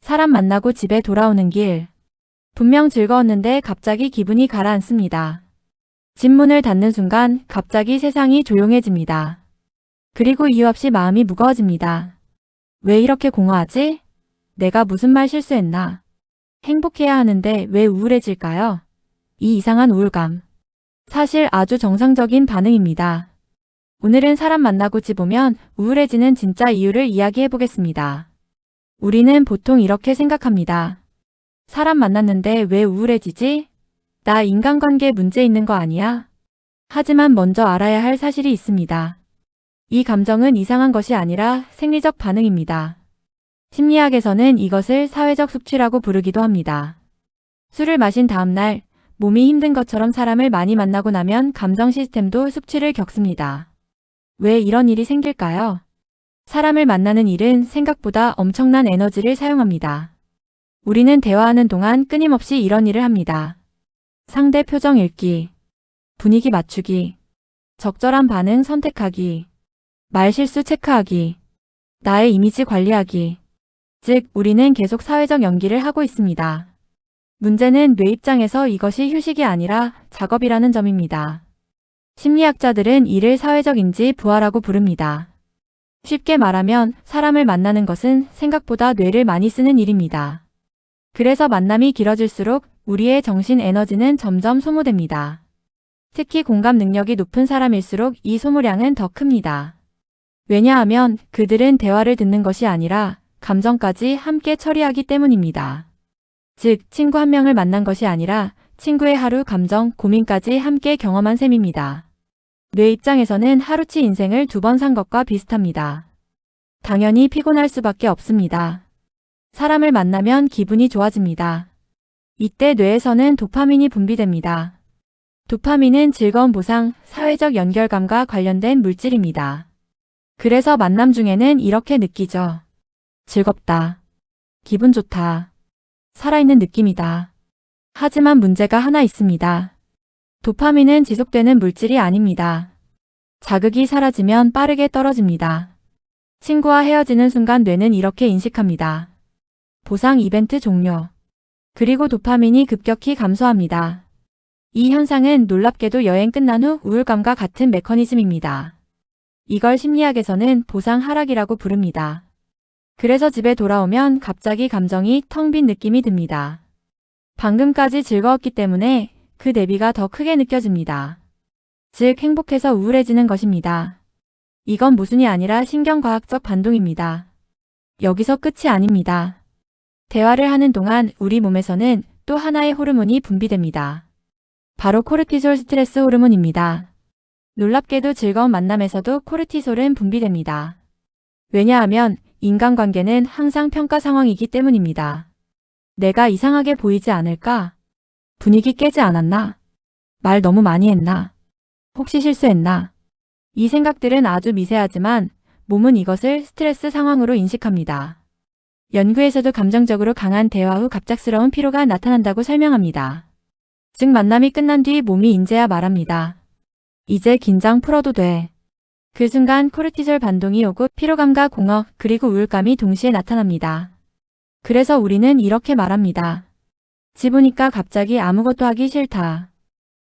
사람 만나고 집에 돌아오는 길. 분명 즐거웠는데 갑자기 기분이 가라앉습니다. 집 문을 닫는 순간 갑자기 세상이 조용해집니다. 그리고 이유 없이 마음이 무거워집니다. 왜 이렇게 공허하지? 내가 무슨 말 실수했나? 행복해야 하는데 왜 우울해질까요? 이 이상한 우울감. 사실 아주 정상적인 반응입니다. 오늘은 사람 만나고 집 오면 우울해지는 진짜 이유를 이야기해 보겠습니다. 우리는 보통 이렇게 생각합니다. 사람 만났는데 왜 우울해지지? 나 인간관계 문제 있는 거 아니야? 하지만 먼저 알아야 할 사실이 있습니다. 이 감정은 이상한 것이 아니라 생리적 반응입니다. 심리학에서는 이것을 사회적 숙취라고 부르기도 합니다. 술을 마신 다음 날 몸이 힘든 것처럼 사람을 많이 만나고 나면 감정 시스템도 숙취를 겪습니다. 왜 이런 일이 생길까요? 사람을 만나는 일은 생각보다 엄청난 에너지를 사용합니다. 우리는 대화하는 동안 끊임없이 이런 일을 합니다. 상대 표정 읽기, 분위기 맞추기, 적절한 반응 선택하기, 말실수 체크하기, 나의 이미지 관리하기. 즉, 우리는 계속 사회적 연기를 하고 있습니다. 문제는 뇌 입장에서 이것이 휴식이 아니라 작업이라는 점입니다. 심리학자들은 이를 사회적 인지 부하라고 부릅니다. 쉽게 말하면 사람을 만나는 것은 생각보다 뇌를 많이 쓰는 일입니다. 그래서 만남이 길어질수록 우리의 정신 에너지는 점점 소모됩니다. 특히 공감 능력이 높은 사람일수록 이 소모량은 더 큽니다. 왜냐하면 그들은 대화를 듣는 것이 아니라 감정까지 함께 처리하기 때문입니다. 즉, 친구 한 명을 만난 것이 아니라 친구의 하루 감정, 고민까지 함께 경험한 셈입니다. 뇌 입장에서는 하루치 인생을 2번 산 것과 비슷합니다. 당연히 피곤할 수밖에 없습니다. 사람을 만나면 기분이 좋아집니다. 이때 뇌에서는 도파민이 분비됩니다. 도파민은 즐거운 보상, 사회적 연결감과 관련된 물질입니다. 그래서 만남 중에는 이렇게 느끼죠. 즐겁다. 기분 좋다. 살아있는 느낌이다. 하지만 문제가 하나 있습니다. 도파민은 지속되는 물질이 아닙니다. 자극이 사라지면 빠르게 떨어집니다. 친구와 헤어지는 순간 뇌는 이렇게 인식합니다. 보상 이벤트 종료. 그리고 도파민이 급격히 감소합니다. 이 현상은 놀랍게도 여행 끝난 후 우울감과 같은 메커니즘입니다. 이걸 심리학에서는 보상 하락이라고 부릅니다. 그래서 집에 돌아오면 갑자기 감정이 텅 빈 느낌이 듭니다. 방금까지 즐거웠기 때문에 그 대비가 더 크게 느껴집니다. 즉, 행복해서 우울해지는 것입니다. 이건 모순이 아니라 신경과학적 반동입니다. 여기서 끝이 아닙니다. 대화를 하는 동안 우리 몸에서는 또 하나의 호르몬이 분비됩니다. 바로 코르티솔 스트레스 호르몬입니다. 놀랍게도 즐거운 만남에서도 코르티솔은 분비됩니다. 왜냐하면 인간관계는 항상 평가 상황이기 때문입니다. 내가 이상하게 보이지 않을까? 분위기 깨지 않았나? 말 너무 많이 했나? 혹시 실수했나? 이 생각들은 아주 미세하지만 몸은 이것을 스트레스 상황으로 인식합니다. 연구에서도 감정적으로 강한 대화 후 갑작스러운 피로가 나타난다고 설명합니다. 즉, 만남이 끝난 뒤 몸이 인제야 말합니다. 이제 긴장 풀어도 돼. 그 순간 코르티솔 반동이 오고 피로감과 공허 그리고 우울감이 동시에 나타납니다. 그래서 우리는 이렇게 말합니다. 집 오니까 갑자기 아무것도 하기 싫다.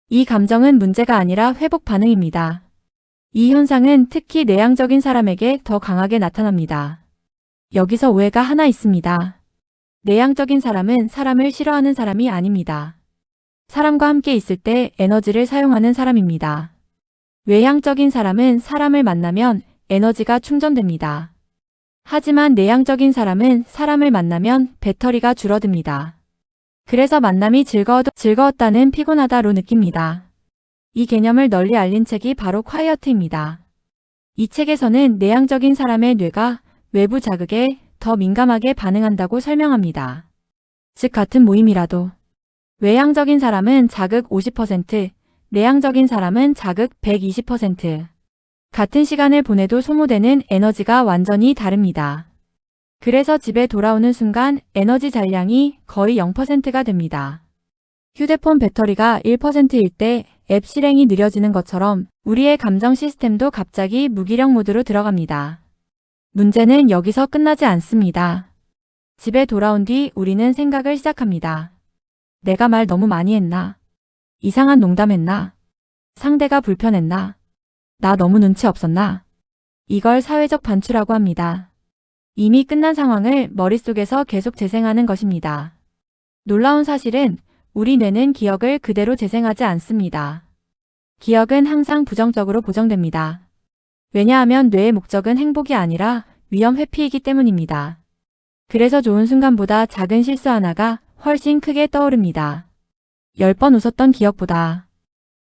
이 감정은 문제가 아니라 회복 반응입니다. 이 현상은 특히 내향적인 사람에게 더 강하게 나타납니다. 여기서 오해가 하나 있습니다. 내향적인 사람은 사람을 싫어하는 사람이 아닙니다. 사람과 함께 있을 때 에너지를 사용하는 사람입니다. 외향적인 사람은 사람을 만나면 에너지가 충전됩니다. 하지만 내향적인 사람은 사람을 만나면 배터리가 줄어듭니다. 그래서 만남이 즐거웠다는 피곤하다로 느낍니다. 이 개념을 널리 알린 책이 바로 콰이어트입니다. 이 책에서는 내향적인 사람의 뇌가 외부 자극에 더 민감하게 반응한다고 설명합니다. 즉, 같은 모임이라도 외향적인 사람은 자극 50%, 내향적인 사람은 자극 120%. 같은 시간을 보내도 소모되는 에너지가 완전히 다릅니다. 그래서 집에 돌아오는 순간 에너지 잔량이 거의 0%가 됩니다. 휴대폰 배터리가 1%일 때 앱 실행이 느려지는 것처럼 우리의 감정 시스템도 갑자기 무기력 모드로 들어갑니다. 문제는 여기서 끝나지 않습니다. 집에 돌아온 뒤 우리는 생각을 시작합니다. 내가 말 너무 많이 했나? 이상한 농담했나? 상대가 불편했나? 나 너무 눈치 없었나? 이걸 사회적 반추라고 합니다. 이미 끝난 상황을 머릿속에서 계속 재생하는 것입니다. 놀라운 사실은 우리 뇌는 기억을 그대로 재생하지 않습니다. 기억은 항상 부정적으로 보정됩니다. 왜냐하면 뇌의 목적은 행복이 아니라 위험 회피이기 때문입니다. 그래서 좋은 순간보다 작은 실수 하나가 훨씬 크게 떠오릅니다. 10번 웃었던 기억보다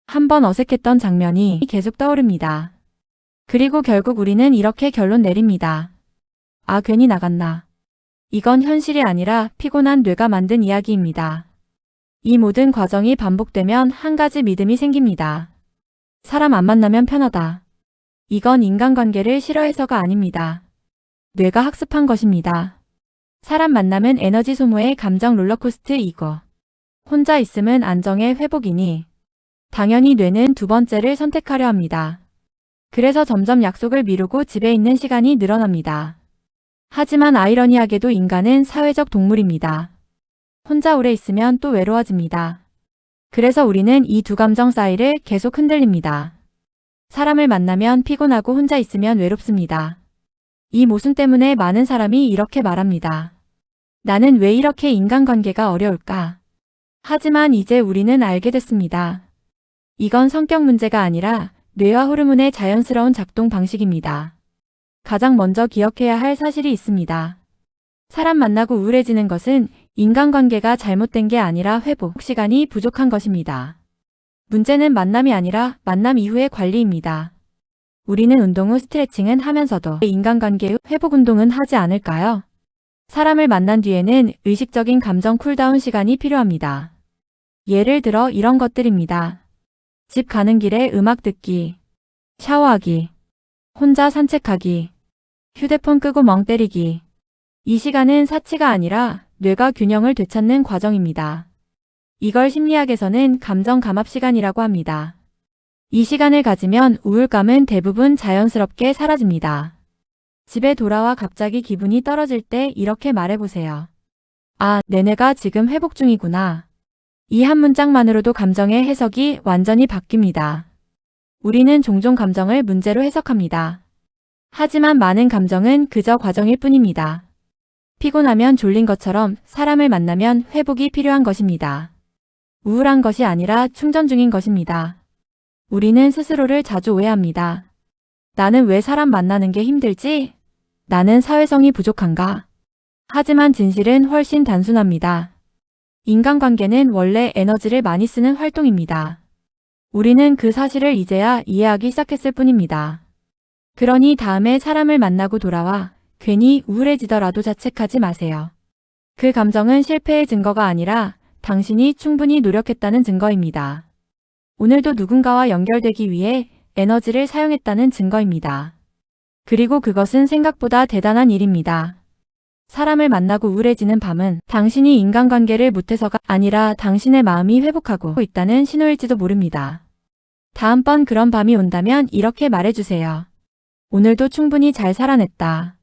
한 번 어색했던 장면이 계속 떠오릅니다. 그리고 결국 우리는 이렇게 결론 내립니다. 아, 괜히 나갔나. 이건 현실이 아니라 피곤한 뇌가 만든 이야기입니다. 이 모든 과정이 반복되면 한 가지 믿음이 생깁니다. 사람 안 만나면 편하다. 이건 인간관계를 싫어해서가 아닙니다. 뇌가 학습한 것입니다. 사람 만남은 에너지 소모의 감정 롤러코스터이고 혼자 있음은 안정의 회복이니 당연히 뇌는 두 번째를 선택하려 합니다. 그래서 점점 약속을 미루고 집에 있는 시간이 늘어납니다. 하지만 아이러니하게도 인간은 사회적 동물입니다. 혼자 오래 있으면 또 외로워집니다. 그래서 우리는 이 두 감정 사이를 계속 흔들립니다. 사람을 만나면 피곤하고 혼자 있으면 외롭습니다. 이 모순 때문에 많은 사람이 이렇게 말합니다. 나는 왜 이렇게 인간관계가 어려울까? 하지만 이제 우리는 알게 됐습니다. 이건 성격 문제가 아니라 뇌와 호르몬의 자연스러운 작동 방식입니다. 가장 먼저 기억해야 할 사실이 있습니다. 사람 만나고 우울해지는 것은 인간관계가 잘못된 게 아니라 회복 시간이 부족한 것입니다. 문제는 만남이 아니라 만남 이후의 관리입니다. 우리는 운동 후 스트레칭은 하면서도 인간관계 후 회복 운동은 하지 않을까요? 사람을 만난 뒤에는 의식적인 감정 쿨다운 시간이 필요합니다. 예를 들어 이런 것들입니다. 집 가는 길에 음악 듣기, 샤워하기, 혼자 산책하기, 휴대폰 끄고 멍 때리기. 이 시간은 사치가 아니라 뇌가 균형을 되찾는 과정입니다. 이걸 심리학에서는 감정 감압 시간이라고 합니다. 이 시간을 가지면 우울감은 대부분 자연스럽게 사라집니다. 집에 돌아와 갑자기 기분이 떨어질 때 이렇게 말해보세요. 아, 내 뇌가 지금 회복 중이구나. 이 한 문장만으로도 감정의 해석이 완전히 바뀝니다. 우리는 종종 감정을 문제로 해석합니다. 하지만 많은 감정은 그저 과정일 뿐입니다. 피곤하면 졸린 것처럼 사람을 만나면 회복이 필요한 것입니다. 우울한 것이 아니라 충전 중인 것입니다. 우리는 스스로를 자주 오해합니다. 나는 왜 사람 만나는 게 힘들지? 나는 사회성이 부족한가? 하지만 진실은 훨씬 단순합니다. 인간관계는 원래 에너지를 많이 쓰는 활동입니다. 우리는 그 사실을 이제야 이해하기 시작했을 뿐입니다. 그러니 다음에 사람을 만나고 돌아와 괜히 우울해지더라도 자책하지 마세요. 그 감정은 실패의 증거가 아니라 당신이 충분히 노력했다는 증거입니다. 오늘도 누군가와 연결되기 위해 에너지를 사용했다는 증거입니다. 그리고 그것은 생각보다 대단한 일입니다. 사람을 만나고 우울해지는 밤은 당신이 인간관계를 못해서가 아니라 당신의 마음이 회복하고 있다는 신호일지도 모릅니다. 다음번 그런 밤이 온다면 이렇게 말해주세요. 오늘도 충분히 잘 살아냈다.